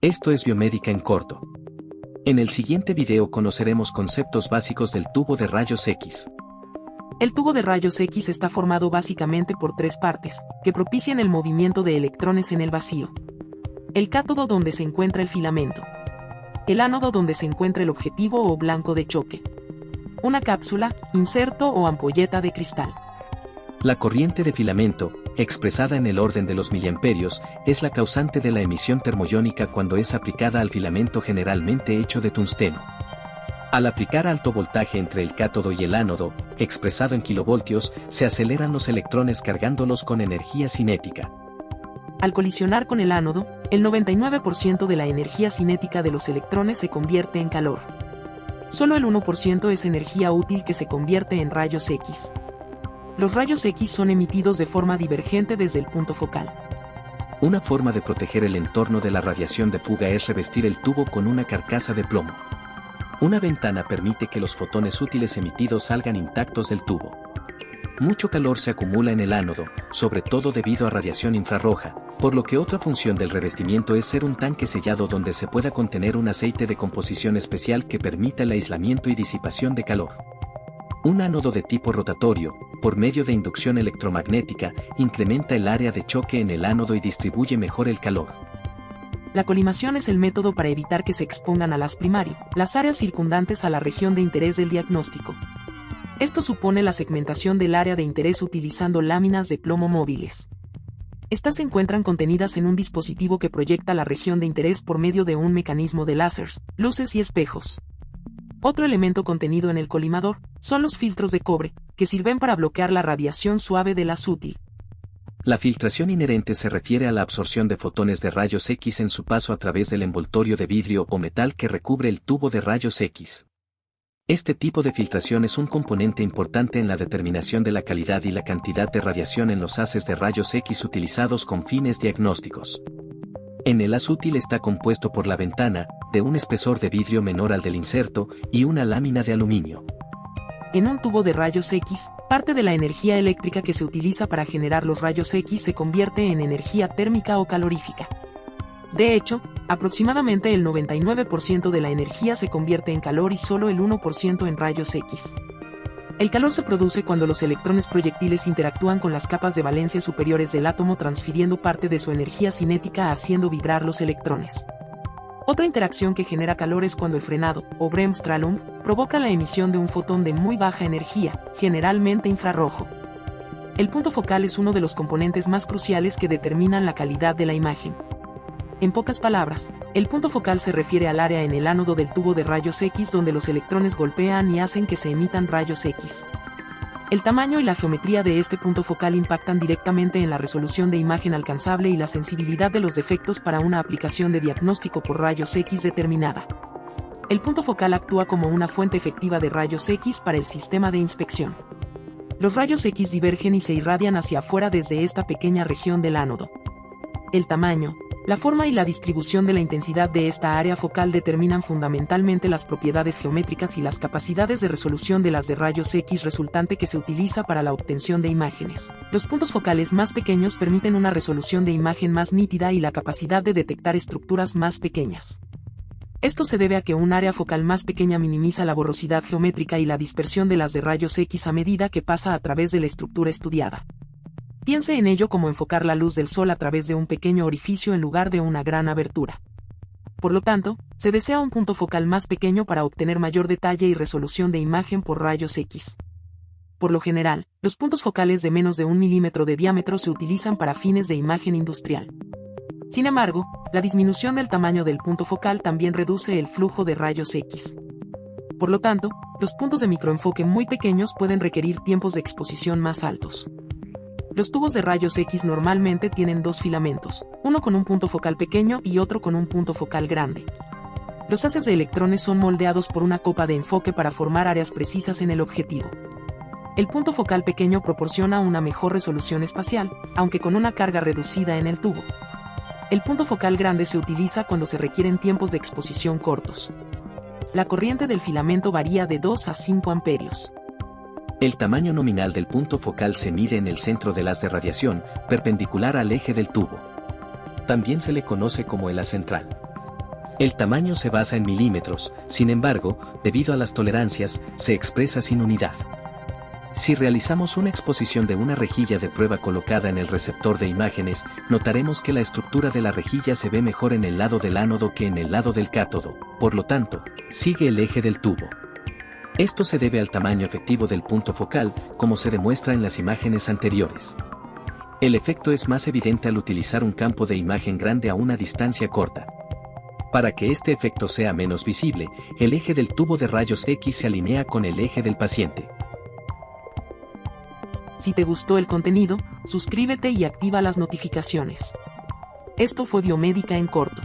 Esto es Biomédica en corto. En el siguiente video conoceremos conceptos básicos del tubo de rayos X. El tubo de rayos X está formado básicamente por tres partes, que propician el movimiento de electrones en el vacío. El cátodo donde se encuentra el filamento. El ánodo donde se encuentra el objetivo o blanco de choque. Una cápsula, inserto o ampolleta de cristal. La corriente de filamento, expresada en el orden de los miliamperios, es la causante de la emisión termoiónica cuando es aplicada al filamento generalmente hecho de tungsteno. Al aplicar alto voltaje entre el cátodo y el ánodo, expresado en kilovoltios, se aceleran los electrones cargándolos con energía cinética. Al colisionar con el ánodo, el 99% de la energía cinética de los electrones se convierte en calor. Solo el 1% es energía útil que se convierte en rayos X. Los rayos X son emitidos de forma divergente desde el punto focal. Una forma de proteger el entorno de la radiación de fuga es revestir el tubo con una carcasa de plomo. Una ventana permite que los fotones útiles emitidos salgan intactos del tubo. Mucho calor se acumula en el ánodo, sobre todo debido a radiación infrarroja, por lo que otra función del revestimiento es ser un tanque sellado donde se pueda contener un aceite de composición especial que permita el aislamiento y disipación de calor. Un ánodo de tipo rotatorio, por medio de inducción electromagnética, incrementa el área de choque en el ánodo y distribuye mejor el calor. La colimación es el método para evitar que se expongan al haz primario, las áreas circundantes a la región de interés del diagnóstico. Esto supone la segmentación del área de interés utilizando láminas de plomo móviles. Estas se encuentran contenidas en un dispositivo que proyecta la región de interés por medio de un mecanismo de láseres, luces y espejos. Otro elemento contenido en el colimador son los filtros de cobre, que sirven para bloquear la radiación suave del haz útil. La filtración inherente se refiere a la absorción de fotones de rayos X en su paso a través del envoltorio de vidrio o metal que recubre el tubo de rayos X. Este tipo de filtración es un componente importante en la determinación de la calidad y la cantidad de radiación en los haces de rayos X utilizados con fines diagnósticos. En el haz útil está compuesto por la ventana, de un espesor de vidrio menor al del inserto, y una lámina de aluminio. En un tubo de rayos X, parte de la energía eléctrica que se utiliza para generar los rayos X se convierte en energía térmica o calorífica. De hecho, aproximadamente el 99% de la energía se convierte en calor y solo el 1% en rayos X. El calor se produce cuando los electrones proyectiles interactúan con las capas de valencia superiores del átomo transfiriendo parte de su energía cinética haciendo vibrar los electrones. Otra interacción que genera calor es cuando el frenado, o Bremsstrahlung, provoca la emisión de un fotón de muy baja energía, generalmente infrarrojo. El punto focal es uno de los componentes más cruciales que determinan la calidad de la imagen. En pocas palabras, el punto focal se refiere al área en el ánodo del tubo de rayos X donde los electrones golpean y hacen que se emitan rayos X. El tamaño y la geometría de este punto focal impactan directamente en la resolución de imagen alcanzable y la sensibilidad de los defectos para una aplicación de diagnóstico por rayos X determinada. El punto focal actúa como una fuente efectiva de rayos X para el sistema de inspección. Los rayos X divergen y se irradian hacia afuera desde esta pequeña región del ánodo. El tamaño, la forma y la distribución de la intensidad de esta área focal determinan fundamentalmente las propiedades geométricas y las capacidades de resolución de las de rayos X resultante que se utiliza para la obtención de imágenes. Los puntos focales más pequeños permiten una resolución de imagen más nítida y la capacidad de detectar estructuras más pequeñas. Esto se debe a que un área focal más pequeña minimiza la borrosidad geométrica y la dispersión de las de rayos X a medida que pasa a través de la estructura estudiada. Piense en ello como enfocar la luz del sol a través de un pequeño orificio en lugar de una gran abertura. Por lo tanto, se desea un punto focal más pequeño para obtener mayor detalle y resolución de imagen por rayos X. Por lo general, los puntos focales de menos de 1 milímetro de diámetro se utilizan para fines de imagen industrial. Sin embargo, la disminución del tamaño del punto focal también reduce el flujo de rayos X. Por lo tanto, los puntos de microenfoque muy pequeños pueden requerir tiempos de exposición más altos. Los tubos de rayos X normalmente tienen dos filamentos, uno con un punto focal pequeño y otro con un punto focal grande. Los haces de electrones son moldeados por una copa de enfoque para formar áreas precisas en el objetivo. El punto focal pequeño proporciona una mejor resolución espacial, aunque con una carga reducida en el tubo. El punto focal grande se utiliza cuando se requieren tiempos de exposición cortos. La corriente del filamento varía de 2 a 5 amperios. El tamaño nominal del punto focal se mide en el centro del haz de radiación, perpendicular al eje del tubo. También se le conoce como el haz central. El tamaño se basa en milímetros, sin embargo, debido a las tolerancias, se expresa sin unidad. Si realizamos una exposición de una rejilla de prueba colocada en el receptor de imágenes, notaremos que la estructura de la rejilla se ve mejor en el lado del ánodo que en el lado del cátodo, por lo tanto, sigue el eje del tubo. Esto se debe al tamaño efectivo del punto focal, como se demuestra en las imágenes anteriores. El efecto es más evidente al utilizar un campo de imagen grande a una distancia corta. Para que este efecto sea menos visible, el eje del tubo de rayos X se alinea con el eje del paciente. Si te gustó el contenido, suscríbete y activa las notificaciones. Esto fue Biomédica en corto.